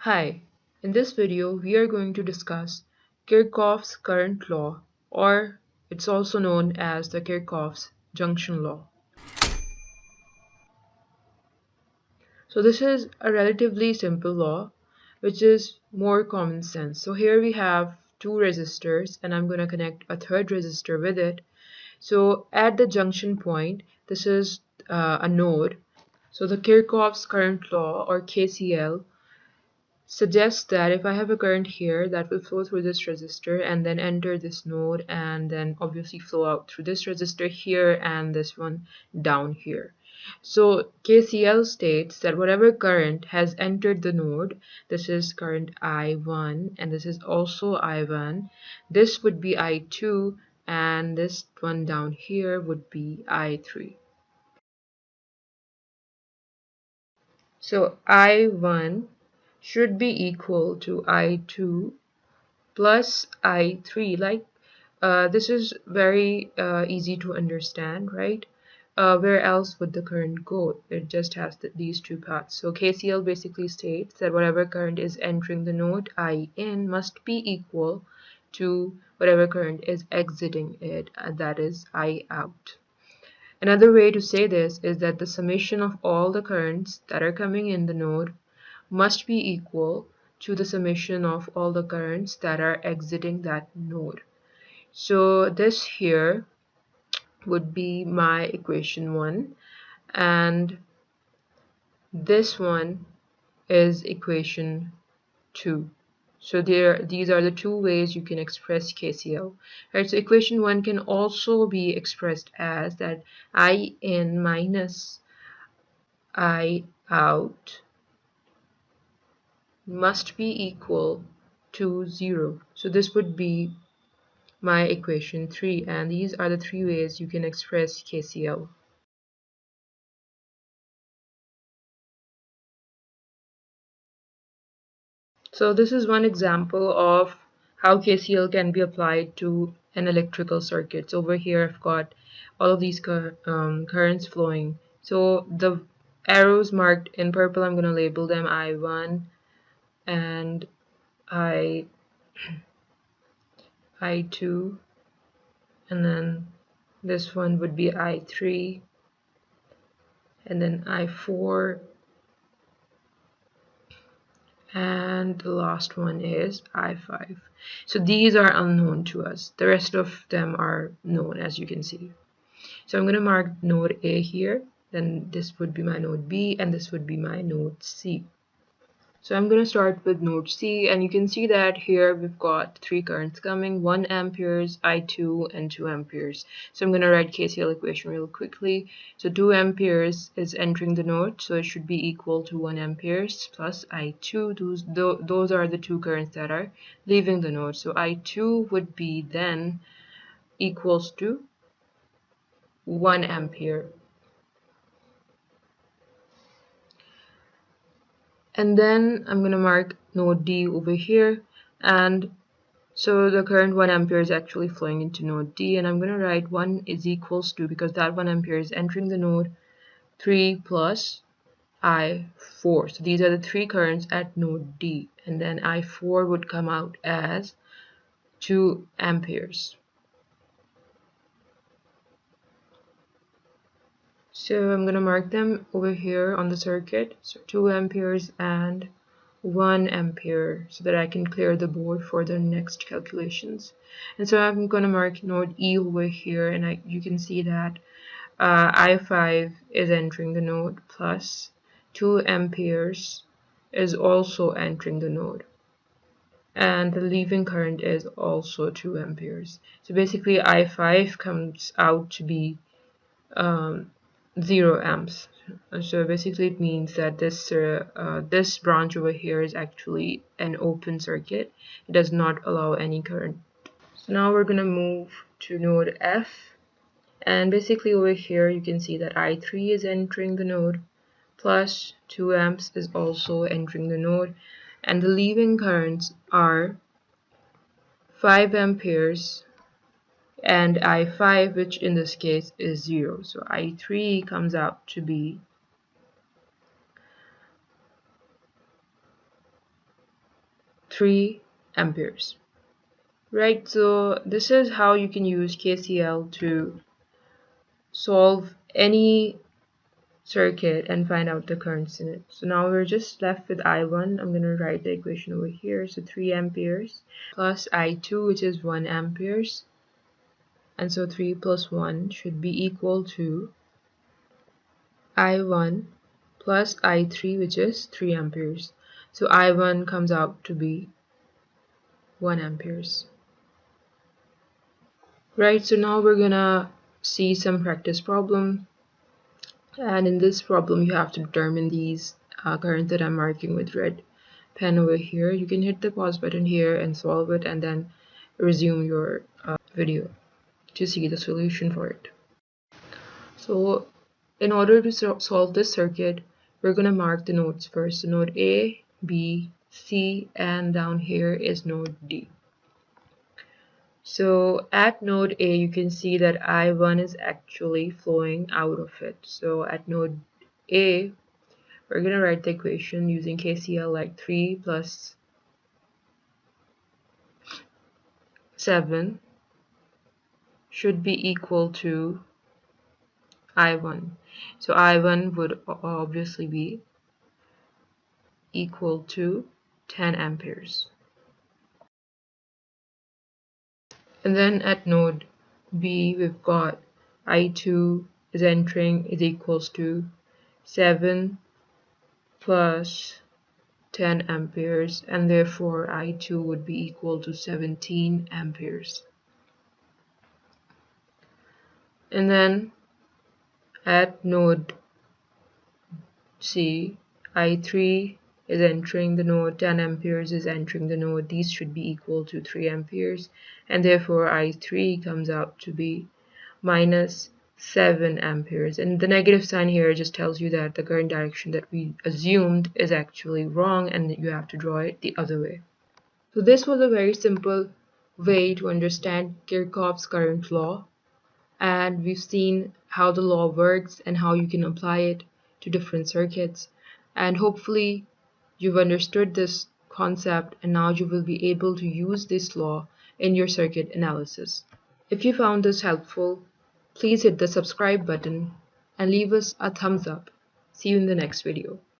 Hi, in this video we are going to discuss Kirchhoff's current law, or it's also known as the Kirchhoff's junction law. So this is a relatively simple law which is more common sense. So here we have two resistors and I'm going to connect a third resistor with it. So at the junction point, this is a node. So the Kirchhoff's current law, or KCL, suggests that if I have a current here that will flow through this resistor and then enter this node and then obviously flow out through this resistor here and this one down here. So KCL states that whatever current has entered the node, this is current I1 and this is also I1, this would be I2 and this one down here would be I3. So I1 should be equal to I2 plus I3. This is very easy to understand, right? Where else would the current go? It just has these two paths. So KCL basically states that whatever current is entering the node I in must be equal to whatever current is exiting it, that is I out. Another way to say this is that the summation of all the currents that are coming in the node must be equal to the summation of all the currents that are exiting that node. So this here would be my equation 1 and this one is equation 2. So these are the two ways you can express KCL. Right, so equation 1 can also be expressed as that I in minus I out must be equal to 0. So this would be my equation 3, and these are the three ways you can express KCL. So this is one example of how KCL can be applied to an electrical circuit. So over here I've got all of these currents flowing. So the arrows marked in purple, I'm going to label them I1 and I2, and then this one would be I3, and then I4, and the last one is I5. So these are unknown to us. The rest of them are known, as you can see. So I'm going to mark node A here, then this would be my node B, and this would be my node C. So I'm going to start with node C, and you can see that here we've got three currents coming, 1 amperes, I2, and 2 amperes. So I'm going to write KCL equation real quickly. So 2 amperes is entering the node, so it should be equal to 1 amperes plus I2. Those are the two currents that are leaving the node. So I2 would be then equals to 1 ampere. And then I'm going to mark node D over here, and so the current 1 ampere is actually flowing into node D, and I'm going to write 1 is equals to, because that 1 ampere is entering the node, 3 plus I4. So these are the three currents at node D, and then I4 would come out as 2 amperes. So I'm going to mark them over here on the circuit, so 2 amperes and 1 ampere, so that I can clear the board for the next calculations. And so I'm going to mark node E over here, and you can see that I5 is entering the node plus 2 amperes is also entering the node, and the leaving current is also 2 amperes. So basically I5 comes out to be 0 amps. So basically it means that this branch over here is actually an open circuit. It does not allow any current. So now we're going to move to node F, and basically over here you can see that I3 is entering the node plus 2 amps is also entering the node, and the leaving currents are 5 amperes and I5, which in this case is 0. So I3 comes out to be 3 amperes. Right, so this is how you can use KCL to solve any circuit and find out the currents in it. So now we're just left with I1. I'm going to write the equation over here. So 3 amperes plus I2, which is 1 amperes. And so 3 plus 1 should be equal to I1 plus I3, which is 3 amperes. So I1 comes out to be 1 amperes. Right, so now we're gonna see some practice problem. And in this problem, you have to determine these currents that I'm marking with red pen over here. You can hit the pause button here and solve it and then resume your video to see the solution for it. So in order to solve this circuit, we're going to mark the nodes first. So node A, B, C, and down here is node D. So at node A, you can see that I1 is actually flowing out of it. So at node A, we're going to write the equation using KCL like 3 plus 7 should be equal to I1. So I1 would obviously be equal to 10 amperes. And then at node B, we've got I2 is entering is equals to 7 plus 10 amperes, and therefore I2 would be equal to 17 amperes. And then at node C, I3 is entering the node, 10 amperes is entering the node. These should be equal to 3 amperes, and therefore I3 comes out to be minus 7 amperes. And the negative sign here just tells you that the current direction that we assumed is actually wrong, and you have to draw it the other way. So this was a very simple way to understand Kirchhoff's current law. And we've seen how the law works and how you can apply it to different circuits. And hopefully you've understood this concept, and now you will be able to use this law in your circuit analysis. If you found this helpful, please hit the subscribe button and leave us a thumbs up. See you in the next video.